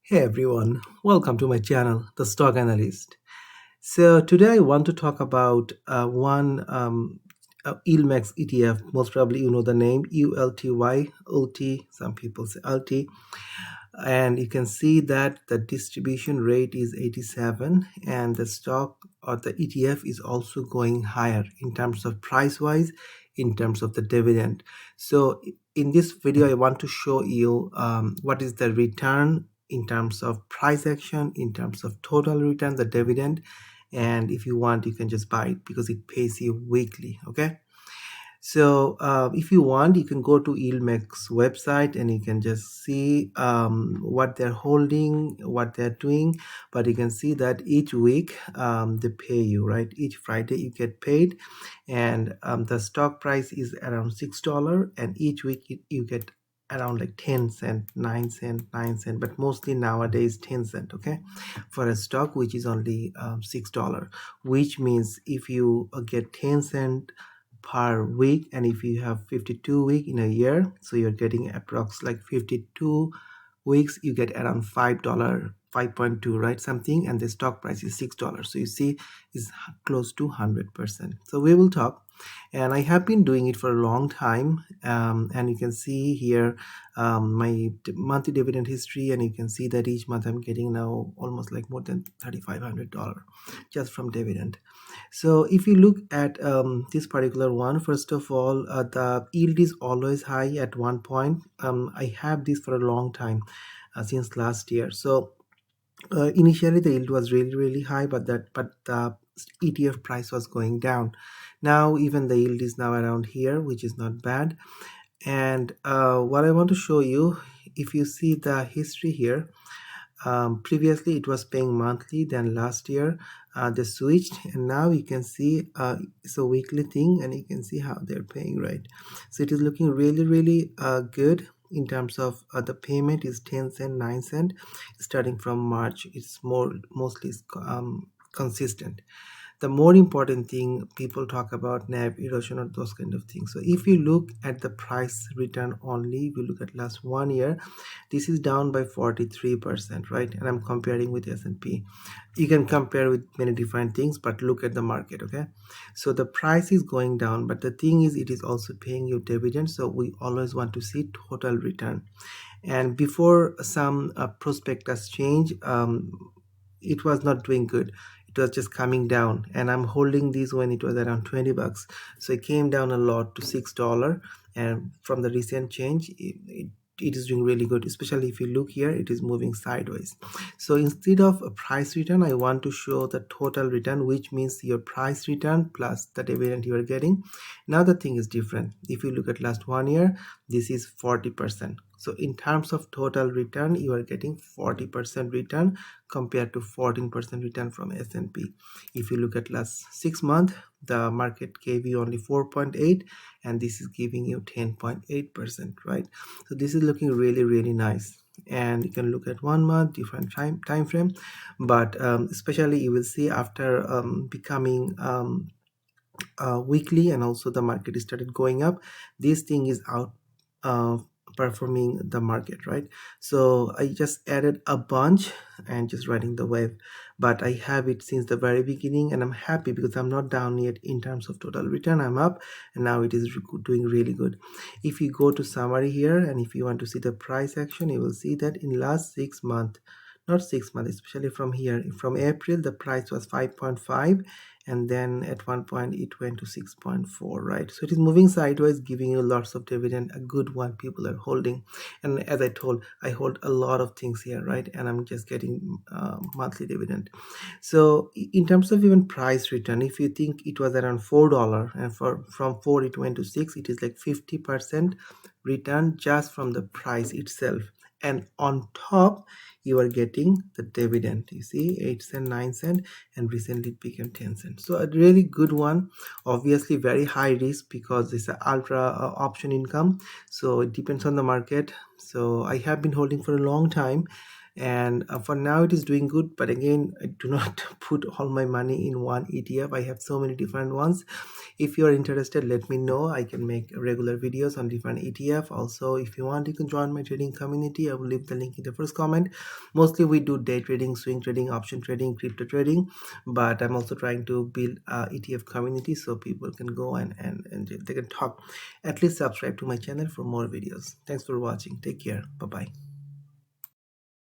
Hey everyone, welcome to my channel, The Stock Analyst. So today I want to talk about one ILMEX ETF. Most probably you know the name ULTY, ULTY. Some people say ULTY, and you can see that the distribution rate is 87, and the stock or the ETF is also going higher in terms of price wise, in terms of the dividend. So in this video I want to show you what is the return in terms of price action, in terms of total return, the dividend. And if you want, you can just buy it because it pays you weekly. Okay, so if you want, you can go to ILMEX website and you can just see what they're holding, what they're doing. But you can see that each week they pay you, right? Each Friday you get paid, and the stock price is around $6, and each week you get around like 10 cent, 9 cent, 9 cent, but mostly nowadays 10 cent. Okay, for a stock which is only $6, which means if you get 10 cent per week, and if you have 52 week in a year, so you're getting approx like 52 weeks, you get around $5, 5.2, right, something, and the stock price is $6. So you see is close to 100%. So we will talk, and I have been doing it for a long time, and you can see here my monthly dividend history, and you can see that each month I'm getting now almost like more than $3,500 just from dividend. So if you look at this particular one, first of all, the yield is always high at one point. I have this for a long time, since last year. So initially the yield was really high, but the ETF price was going down. Now even the yield is now around here, which is not bad. And what I want to show you, if you see the history here, previously it was paying monthly, then last year they switched, and now you can see it's a weekly thing, and you can see how they're paying, right? So it is looking really good. In terms of the payment is 10 cent, 9 cent. Starting from March, it's mostly consistent. The more important thing, people talk about NAV erosion or those kind of things. So if you look at the price return only, if you look at last 1 year, this is down by 43%, right? And I'm comparing with S&P. You can compare with many different things, but look at the market. Okay, so the price is going down, but the thing is it is also paying you dividends. So we always want to see total return. And before some prospectus change, it was not doing good. It was just coming down, and I'm holding these when it was around 20 bucks. So it came down a lot to $6, and from the recent change it is doing really good. Especially if you look here, it is moving sideways. So instead of a price return, I want to show the total return, which means your price return plus the dividend you are getting. Now the thing is different. If you look at last 1 year, this is 40%. So in terms of total return, you are getting 40% return compared to 14% return from S&P. If you look at last 6 months, the market gave you only 4.8, and this is giving you 10.8%, right? So this is looking really nice. And you can look at 1 month, different time frame, but especially you will see after becoming weekly, and also the market started going up, this thing is out performing the market, right? So I just added a bunch and just riding the wave, but I have it since the very beginning, and I'm happy because I'm not down yet in terms of total return. I'm up, and now it is doing really good. If you go to summary here, and if you want to see the price action, you will see that in last 6 months, not 6 months, especially from here, from April the price was 5.5, and then at one point it went to 6.4, right? So it is moving sideways, giving you lots of dividend, a good one people are holding. And as I told, I hold a lot of things here, right? And I'm just getting monthly dividend. So in terms of even price return, if you think it was around $4, and from 4 it went to 6, it is like 50% return just from the price itself. And on top you are getting the dividend. You see, 8 cent, 9 cent, and recently it became 10 cents. So a really good one. Obviously very high risk because it's an ultra option income, so it depends on the market. So I have been holding for a long time, and for now it is doing good. But again, I do not put all my money in one ETF. I have so many different ones. If you are interested, let me know. I can make regular videos on different ETF. Also, if you want, you can join my trading community. I will leave the link in the first comment. Mostly we do day trading, swing trading, option trading, crypto trading, but I'm also trying to build a ETF community so people can go and they can talk. At least subscribe to my channel for more videos. Thanks for watching. Take care. Bye bye.